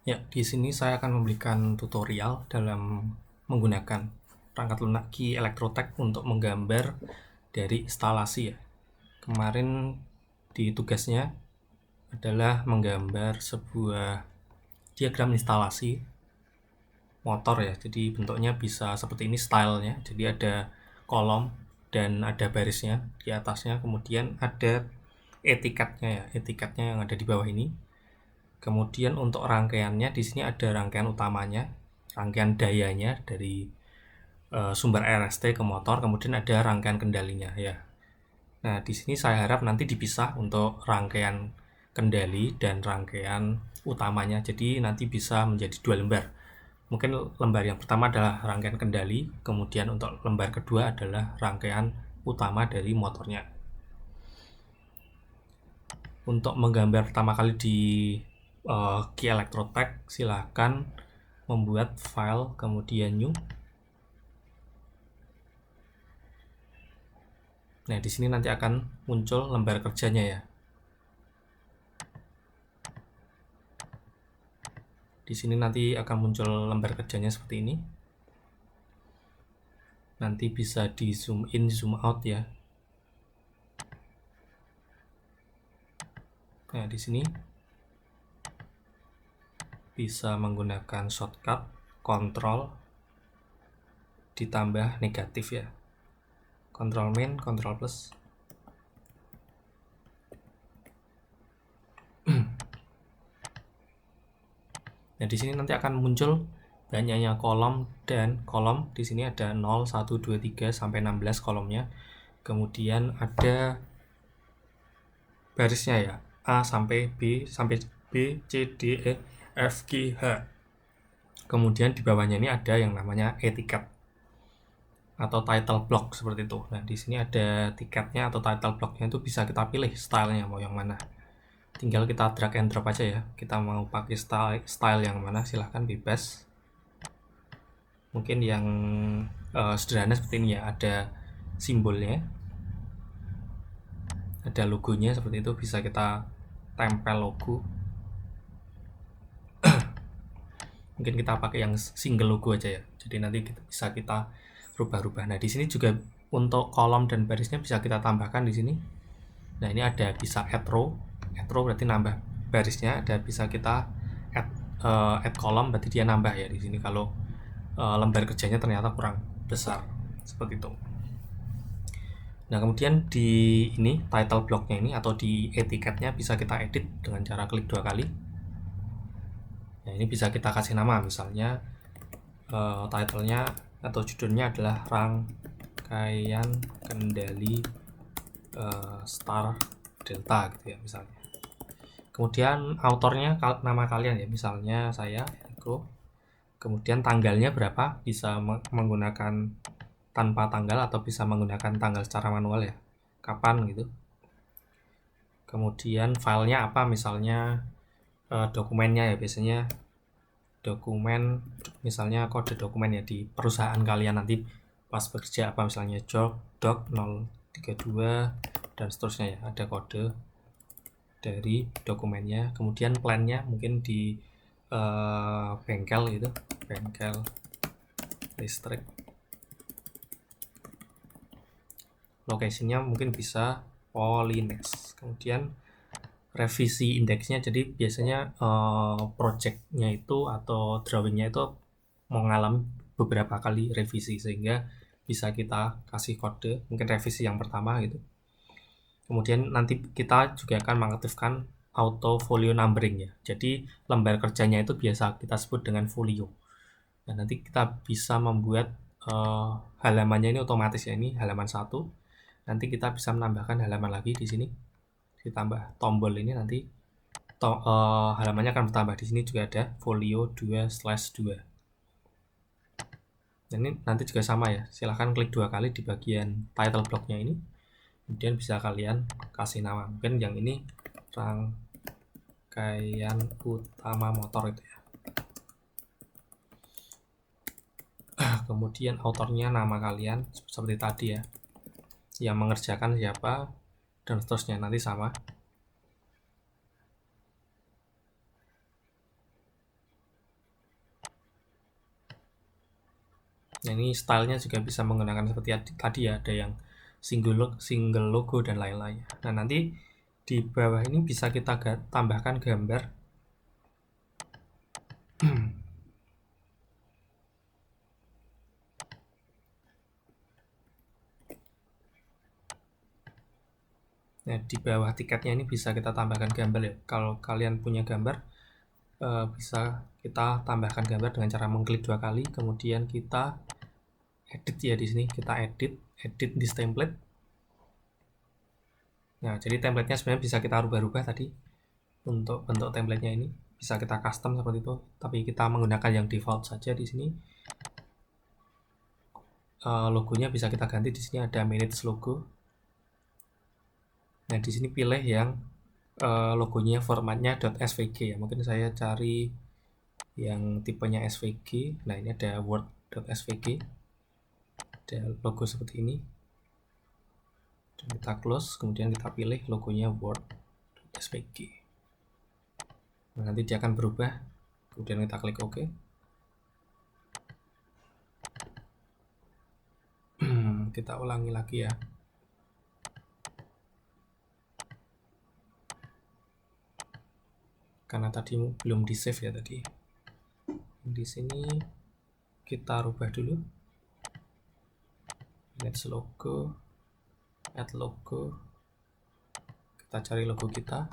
Ya, di sini saya akan memberikan tutorial dalam menggunakan perangkat lunak Key Electrotech untuk menggambar dari instalasi ya. Kemarin di tugasnya adalah menggambar sebuah diagram instalasi motor ya. Jadi bentuknya bisa seperti ini stylenya. Jadi ada kolom dan ada barisnya di atasnya, kemudian ada etiketnya ya, etiketnya yang ada di bawah ini. Kemudian untuk rangkaiannya di sini ada rangkaian utamanya, rangkaian dayanya dari sumber RST ke motor, kemudian ada rangkaian kendalinya ya. Nah, di sini saya harap nanti dipisah untuk rangkaian kendali dan rangkaian utamanya. Jadi nanti bisa menjadi dua lembar. Mungkin lembar yang pertama adalah rangkaian kendali, kemudian untuk lembar kedua adalah rangkaian utama dari motornya. Untuk menggambar pertama kali di Key Electrotech, silahkan membuat file, kemudian new. Nah, di sini nanti akan muncul lembar kerjanya ya. Di sini nanti akan muncul lembar kerjanya seperti ini. Nanti bisa di zoom in, zoom out ya. Nah, di sini bisa menggunakan shortcut Ctrl ditambah negatif ya. Ctrl min, Ctrl plus. Nah, di sini nanti akan muncul banyaknya kolom dan kolom. Di sini ada 0, 1, 2, 3 sampai 16 kolomnya. Kemudian ada barisnya ya. A sampai B sampai B, C, D, E, F, G, H. Kemudian di bawahnya ini ada yang namanya etiket atau title block seperti itu. Nah, di sini ada tiketnya atau title blocknya, itu bisa kita pilih stylenya mau yang mana. Tinggal kita drag and drop aja ya. Kita mau pakai style yang mana, silahkan bebas. Mungkin yang sederhana seperti ini ya, ada simbolnya, ada logonya seperti itu, bisa kita tempel logo. Mungkin kita pakai yang single logo aja ya. Jadi nanti bisa kita rubah-rubah. Nah, di sini juga untuk kolom dan barisnya bisa kita tambahkan di sini. Nah, ini ada bisa add row. Add row berarti nambah barisnya. Ada bisa kita add kolom, berarti dia nambah ya di sini kalau lembar kerjanya ternyata kurang besar seperti itu. Nah, kemudian di ini title blocknya ini atau di etiketnya bisa kita edit dengan cara klik 2 kali. Nah, ini bisa kita kasih nama, misalnya titlenya atau judulnya adalah rangkaian kendali Star Delta gitu ya misalnya. Kemudian autornya nama kalian ya, misalnya saya Eko. Kemudian tanggalnya berapa, bisa menggunakan tanpa tanggal atau bisa menggunakan tanggal secara manual ya, kapan gitu. Kemudian filenya apa, misalnya dokumennya ya, biasanya dokumen misalnya kode dokumen ya di perusahaan kalian nanti pas bekerja apa, misalnya job doc 032 dan seterusnya ya, ada kode dari dokumennya. Kemudian plannya mungkin di bengkel gitu, bengkel listrik. Lokasinya mungkin bisa Polines. Kemudian revisi indeksnya, jadi biasanya projectnya itu atau drawingnya itu mengalami beberapa kali revisi, sehingga bisa kita kasih kode mungkin revisi yang pertama gitu. Kemudian nanti kita juga akan mengaktifkan auto folio numbering ya, jadi lembar kerjanya itu biasa kita sebut dengan folio. Nah, nanti kita bisa membuat halamannya ini otomatis ya, ini halaman 1. Nanti kita bisa menambahkan halaman lagi di sini, ditambah tombol ini, nanti halamannya akan bertambah. Di sini juga ada folio 2/2. Dan ini nanti juga sama ya, silahkan klik 2 kali di bagian title blocknya ini, kemudian bisa kalian kasih nama, mungkin yang ini rangkaian utama motor itu ya. Kemudian autornya nama kalian seperti tadi ya, yang mengerjakan siapa dan seterusnya, nanti sama. Nah, ini stylenya juga bisa menggunakan seperti tadi ya, ada yang single logo dan lain-lain. Nah, nanti di bawah ini bisa kita tambahkan gambar. Nah, di bawah tiketnya ini bisa kita tambahkan gambar ya. Kalau kalian punya gambar, bisa kita tambahkan gambar dengan cara mengklik 2 kali, kemudian kita edit ya di sini. Kita edit this template. Nah, jadi templatenya sebenarnya bisa kita rubah-rubah tadi. Untuk bentuk templatenya ini bisa kita custom seperti itu, tapi kita menggunakan yang default saja di sini. Logonya bisa kita ganti, di sini ada manage logo. Nah, di sini pilih yang logonya formatnya .svg ya. Mungkin saya cari yang tipenya svg. Nah, ini ada word.svg, ada logo seperti ini. Dan kita close, kemudian kita pilih logonya word.svg. Nah, nanti dia akan berubah, kemudian kita klik OK. Kita ulangi lagi ya. Karena tadi belum di save ya tadi. Di sini kita rubah dulu. Manage logo, add logo. Kita cari logo kita.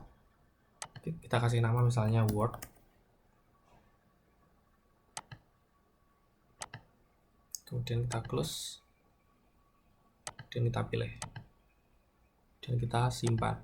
Kita kasih nama misalnya Word. Kemudian kita close. Dan kita pilih. Dan kita simpan.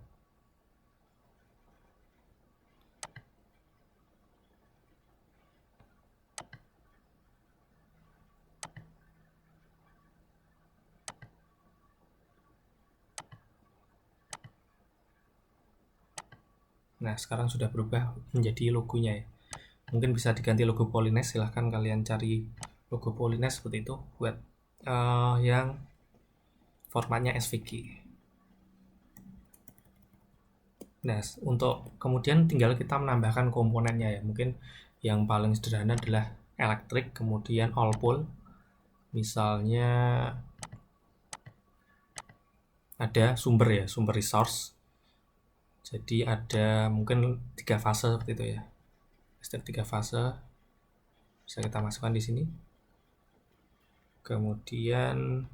Nah, sekarang sudah berubah menjadi logonya ya. Mungkin bisa diganti logo Polines, silahkan kalian cari logo Polines seperti itu buat yang formatnya SVG. Nah, untuk kemudian tinggal kita menambahkan komponennya ya. Mungkin yang paling sederhana adalah elektrik, kemudian all pole. Misalnya ada sumber ya, sumber resource. Jadi ada mungkin 3 fase seperti itu ya. Step 3 fase bisa kita masukkan di sini. Kemudian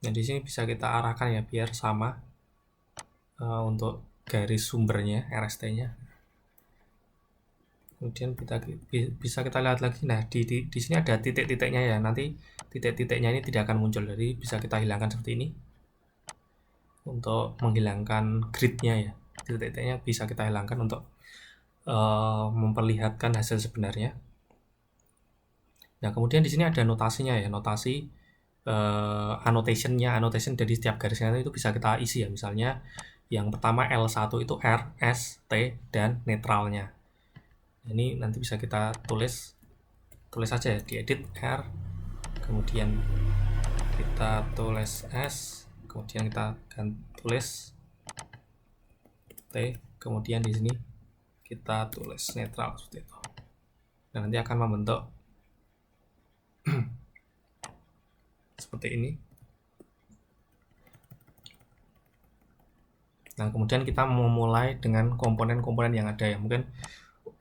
nah di sini bisa kita arahkan ya biar sama untuk garis sumbernya, RST-nya. Kemudian bisa kita lihat lagi. Nah, di sini ada titik-titiknya ya. Nanti titik-titiknya ini tidak akan muncul. Jadi bisa kita hilangkan seperti ini. Untuk menghilangkan grid-nya ya. Titik-titiknya bisa kita hilangkan untuk memperlihatkan hasil sebenarnya. Nah, kemudian di sini ada notasinya ya. Notasi annotation dari setiap garisnya itu bisa kita isi ya. Misalnya yang pertama L1 itu R, S, T, dan netralnya. Ini nanti bisa kita tulis saja ya, diedit R, kemudian kita tulis S, kemudian kita akan tulis T, kemudian di sini kita tulis netral seperti itu. Dan nanti akan membentuk seperti ini. Nah, kemudian kita memulai dengan komponen-komponen yang ada ya. Mungkin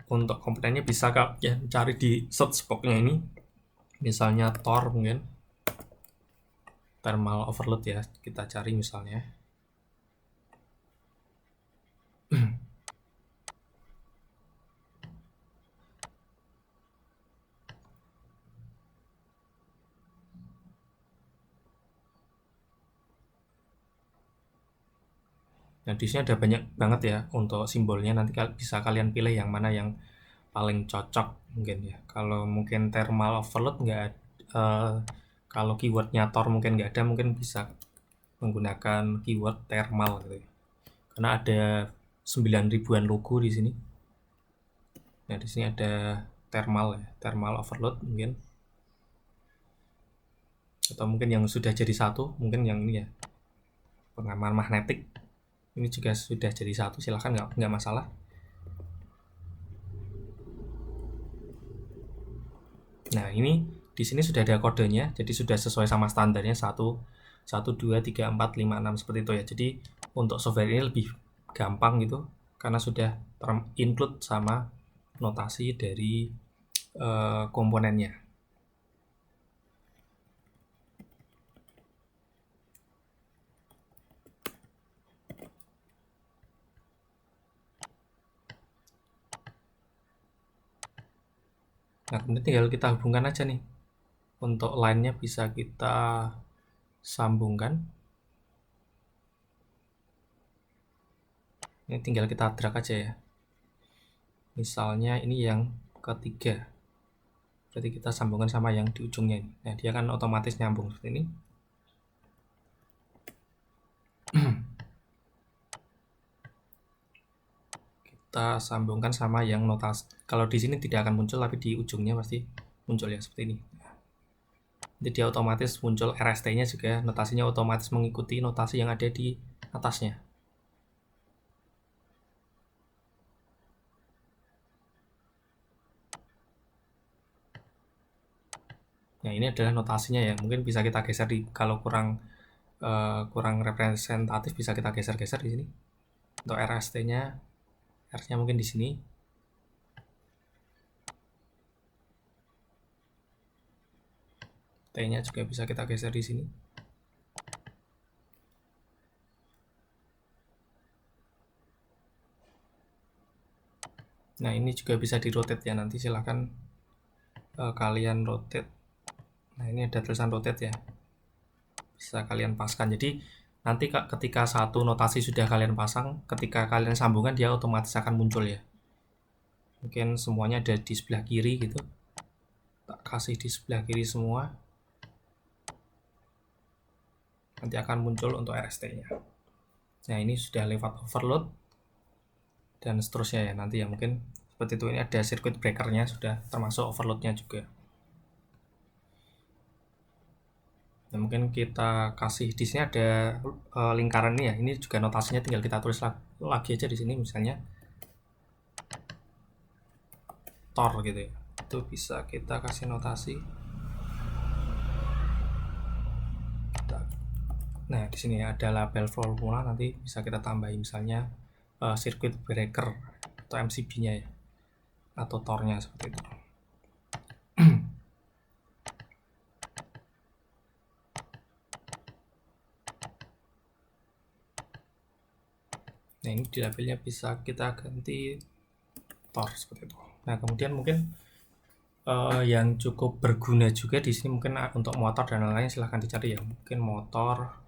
untuk komponennya bisa ya cari di search box-nya ini. Misalnya Tor mungkin. Thermal overload ya, kita cari misalnya. Nah, di sini ada banyak banget ya untuk simbolnya. Nanti bisa kalian pilih yang mana yang paling cocok mungkin ya. Kalau mungkin thermal overload kalau keywordnya Tor mungkin nggak ada, mungkin bisa menggunakan keyword thermal gitu ya. Karena ada 9.000-an logo di sini. Nah, di sini ada thermal ya, thermal overload mungkin. Atau mungkin yang sudah jadi satu, mungkin yang ini ya, pengaman magnetik. Ini juga sudah jadi satu, silahkan, nggak masalah. Nah, ini di sini sudah ada kodenya, jadi sudah sesuai sama standarnya 1, 2, 3, 4, 5, 6 seperti itu ya. Jadi untuk software ini lebih gampang gitu, karena sudah include sama notasi dari komponennya. Nah, kemudian tinggal kita hubungkan aja nih. Untuk line-nya bisa kita sambungkan. Ini tinggal kita drag aja ya. Misalnya ini yang ketiga. Berarti kita sambungkan sama yang di ujungnya ini. Nah, dia kan otomatis nyambung seperti ini. Kita sambungkan sama yang notasi. Kalau di sini tidak akan muncul, tapi di ujungnya pasti muncul ya seperti ini. Jadi dia otomatis muncul RST-nya juga, notasinya otomatis mengikuti notasi yang ada di atasnya. Nah, ini adalah notasinya ya. Mungkin bisa kita geser kalau kurang representatif, bisa kita geser-geser di sini. Untuk RST-nya, R-nya mungkin di sini. T-nya juga bisa kita geser di sini. Nah, ini juga bisa di rotate ya, nanti silahkan kalian rotate. Nah, ini ada tulisan rotate ya, bisa kalian paskan. Jadi nanti ketika satu notasi sudah kalian pasang, ketika kalian sambungan dia otomatis akan muncul ya. Mungkin semuanya ada di sebelah kiri gitu, tak kasih di sebelah kiri semua, nanti akan muncul untuk RST-nya. Nah, ini sudah lewat overload dan seterusnya ya, nanti ya mungkin seperti itu. Ini ada circuit breaker-nya, sudah termasuk overload-nya juga. Nah, mungkin kita kasih di sini ada lingkaran ini ya. Ini juga notasinya tinggal kita tulis lagi aja di sini, misalnya tor gitu ya. Itu bisa kita kasih notasi. Nah, di sini ada label formula, nanti bisa kita tambahin misalnya circuit breaker atau MCB-nya ya, atau tornya seperti itu. Nah, ini di labelnya bisa kita ganti tor seperti itu. Nah, kemudian mungkin yang cukup berguna juga di sini mungkin untuk motor dan lain-lain, silahkan dicari ya. Mungkin motor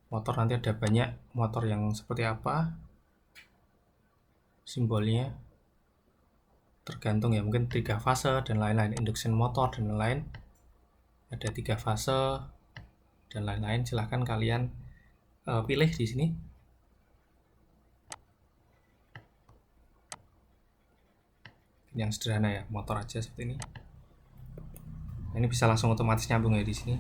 nanti ada banyak motor yang seperti apa simbolnya, tergantung ya, mungkin 3 fase dan lain-lain, induction motor dan lain-lain, ada 3 fase dan lain-lain. Silahkan kalian pilih di sini. Yang sederhana ya, motor aja seperti ini. Nah, ini bisa langsung otomatis nyambung ya di sini.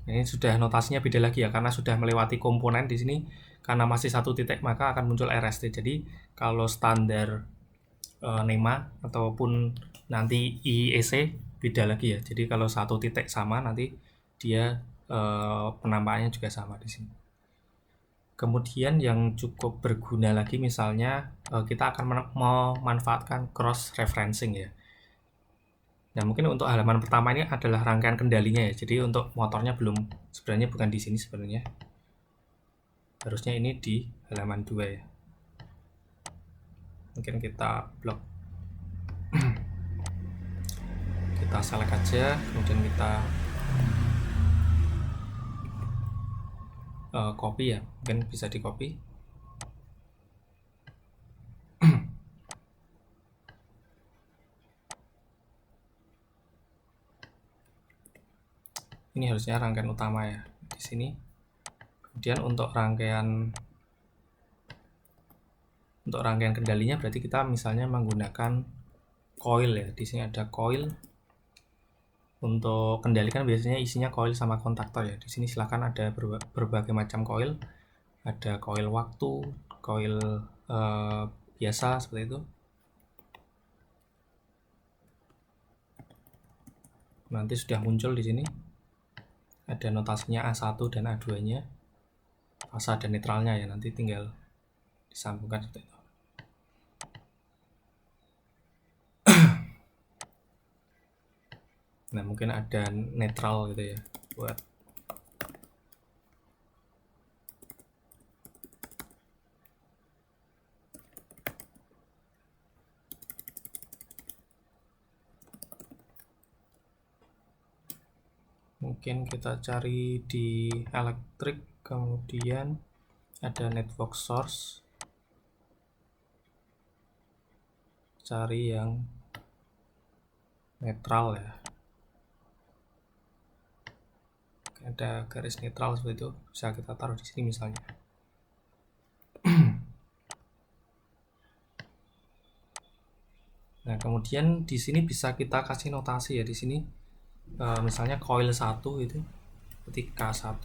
Ini sudah notasinya beda lagi ya, karena sudah melewati komponen di sini. Karena masih satu titik, maka akan muncul RST. Jadi kalau standar NEMA ataupun nanti IEC beda lagi ya. Jadi kalau satu titik sama, nanti dia penampakannya juga sama di sini. Kemudian yang cukup berguna lagi, misalnya kita akan memanfaatkan cross referencing ya. Nah, mungkin untuk halaman pertama ini adalah rangkaian kendalinya ya. Jadi untuk motornya sebenarnya bukan di sini sebenarnya. Harusnya ini di halaman 2 ya. Mungkin kita blok. Kita select aja, kemudian kita copy ya. Mungkin bisa di copy. Ini harusnya rangkaian utama ya di sini. Kemudian untuk rangkaian kendalinya berarti kita misalnya menggunakan coil ya. Di sini ada coil. Untuk kendalikan biasanya isinya coil sama kontaktor ya. Di sini silakan ada berbagai macam coil. Ada coil waktu, coil biasa seperti itu. Nanti sudah muncul di sini. Ada notasinya A1 dan A2-nya. Fasa dan netralnya ya, nanti tinggal disambungkan seperti itu. Nah, mungkin ada netral gitu ya buat mungkin kita cari di elektrik, kemudian ada network source, cari yang netral ya, ada garis netral seperti itu, bisa kita taruh di sini misalnya. Nah, kemudian di sini bisa kita kasih notasi ya. Di sini misalnya coil 1 itu ketik K1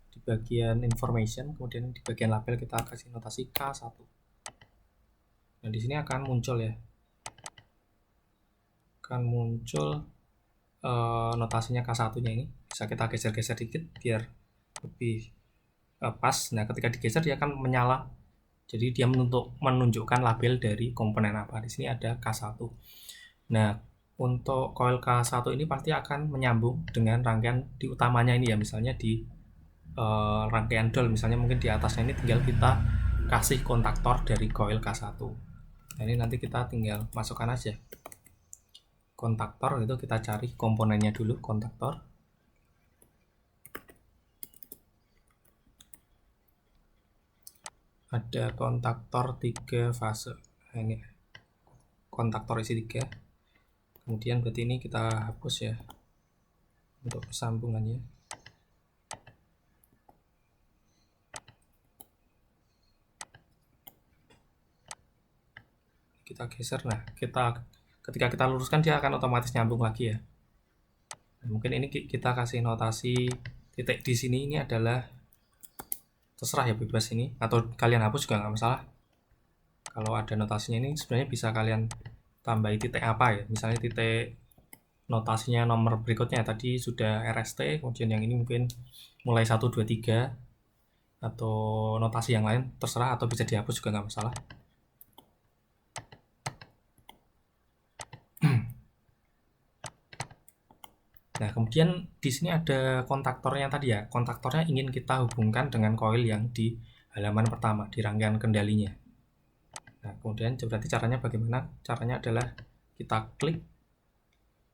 di bagian information, kemudian di bagian label kita kasih notasi K1. Nah, di sini akan muncul ya. Akan muncul notasinya K1-nya ini. Bisa kita geser-geser dikit biar lebih pas. Nah, ketika digeser dia akan menyala. Jadi dia menunjukkan label dari komponen apa. Di sini ada K1. Nah, untuk coil K1 ini pasti akan menyambung dengan rangkaian di utamanya ini ya. Misalnya di rangkaian dol, misalnya mungkin di atasnya ini tinggal kita kasih kontaktor dari coil K1. Nah, ini nanti kita tinggal masukkan aja kontaktor, itu kita cari komponennya dulu, kontaktor. Ada kontaktor 3 fase. Nah, ini kontaktor isi 3. Kemudian berarti ini kita hapus ya untuk sambungannya. Kita geser. Nah, ketika kita luruskan dia akan otomatis nyambung lagi ya. Nah, mungkin ini kita kasih notasi titik di sini, ini adalah terserah ya, bebas ini, atau kalian hapus juga nggak masalah. Kalau ada notasinya ini sebenarnya bisa kalian tambahi titik apa ya, misalnya titik notasinya nomor berikutnya tadi sudah RST, kemudian yang ini mungkin mulai 1, 2, 3 atau notasi yang lain terserah, atau bisa dihapus juga nggak masalah. Nah, kemudian di sini ada kontaktornya tadi ya. Kontaktornya ingin kita hubungkan dengan coil yang di halaman pertama, di rangkaian kendalinya. Nah, kemudian berarti caranya bagaimana? Caranya adalah kita klik.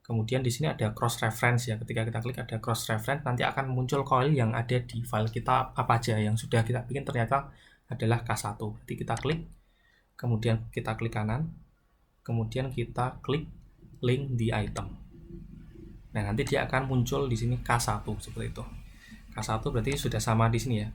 Kemudian di sini ada cross reference ya. Ketika kita klik ada cross reference, nanti akan muncul coil yang ada di file kita apa aja yang sudah kita bikin ternyata adalah K1. Jadi kita klik, kemudian kita klik kanan, kemudian kita klik link di item. Nah, nanti dia akan muncul di sini K1 seperti itu. K1 berarti sudah sama di sini ya.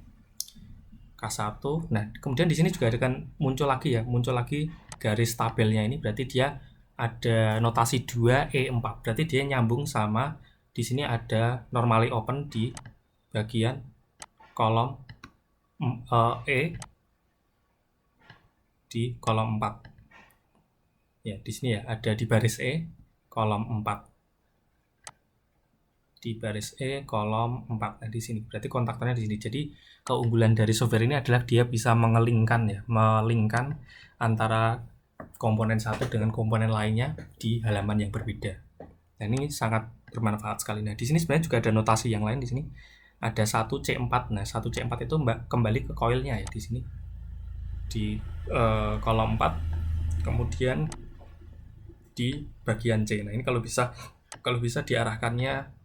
K1. Nah, kemudian di sini juga akan muncul lagi ya, muncul lagi garis tabelnya ini, berarti dia ada notasi 2E4. Berarti dia nyambung sama di sini ada normally open di bagian kolom E di kolom 4. Ya, di sini ya ada di baris E kolom 4. Di baris E kolom 4. Nah, di sini berarti kontaktornya di sini. Jadi keunggulan dari software ini adalah dia bisa melingkan antara komponen satu dengan komponen lainnya di halaman yang berbeda. Nah, ini sangat bermanfaat sekali. Nah, di sini sebenarnya juga ada notasi yang lain di sini. Ada 1C4. Nah, 1C4 itu kembali ke coilnya ya di sini. Di kolom 4. Kemudian di bagian C. Nah, ini kalau bisa diarahkannya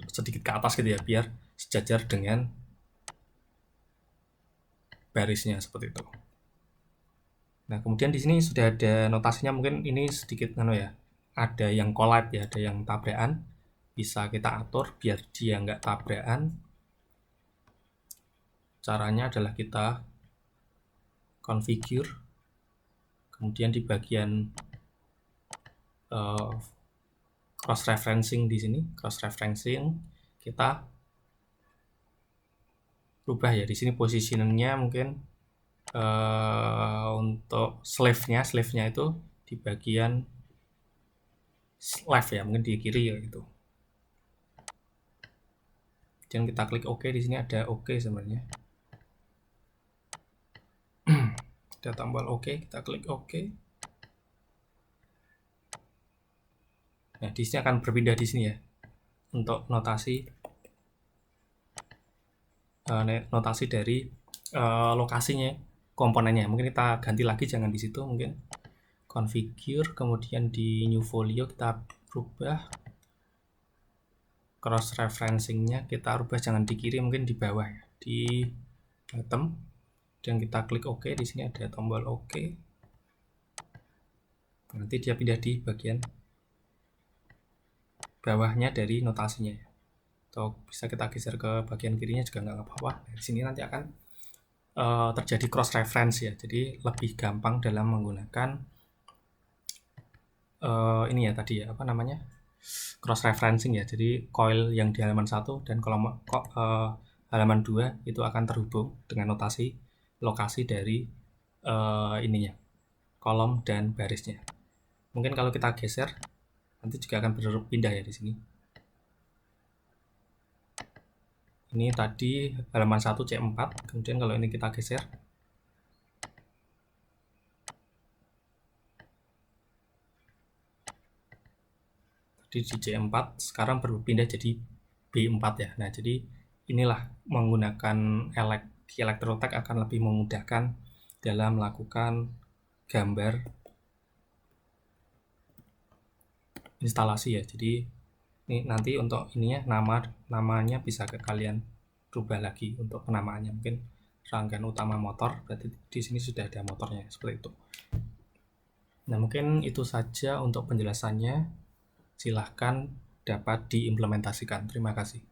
sedikit ke atas gitu ya, biar sejajar dengan barisnya seperti itu. Nah, kemudian di sini sudah ada notasinya, mungkin ini sedikit ya. Ada yang collide ya, ada yang tabrakan. Bisa kita atur biar dia nggak tabrakan. Caranya adalah kita configure. Kemudian di bagian cross referencing di sini, cross referencing kita rubah ya di sini positioningnya mungkin untuk slave-nya itu di bagian left ya, mungkin di kiri ya gitu. Dan kita klik OK, di sini ada OK sebenarnya. Ada tombol OK, kita klik OK. Nah, di sini akan berpindah di sini ya. Untuk notasi dari lokasinya, komponennya. Mungkin kita ganti lagi, jangan di situ, mungkin configure, kemudian di new folio kita rubah cross referencingnya, kita rubah jangan di kiri, mungkin di bawah ya, di bottom, dan kita klik OK. Di sini ada tombol OK. Nanti dia pindah di bagian bawahnya dari notasinya ya. Atau bisa kita geser ke bagian kirinya juga nggak apa-apa. Dari sini nanti akan terjadi cross reference ya, jadi lebih gampang dalam menggunakan ini ya tadi ya, apa namanya, cross referencing ya. Jadi coil yang di halaman 1 dan kolom halaman 2 itu akan terhubung dengan notasi lokasi dari ininya, kolom dan barisnya. Mungkin kalau kita geser nanti juga akan berpindah ya di sini. Ini tadi halaman 1 C4, kemudian kalau ini kita geser, tadi di C4, sekarang berpindah jadi B4 ya. Nah, jadi inilah menggunakan Electrotech akan lebih memudahkan dalam melakukan gambar instalasi ya. Jadi ini nanti untuk ininya namanya bisa kalian rubah lagi untuk penamaannya, mungkin rangkaian utama motor, berarti di sini sudah ada motornya seperti itu. Nah, mungkin itu saja untuk penjelasannya. Silahkan dapat diimplementasikan. Terima kasih.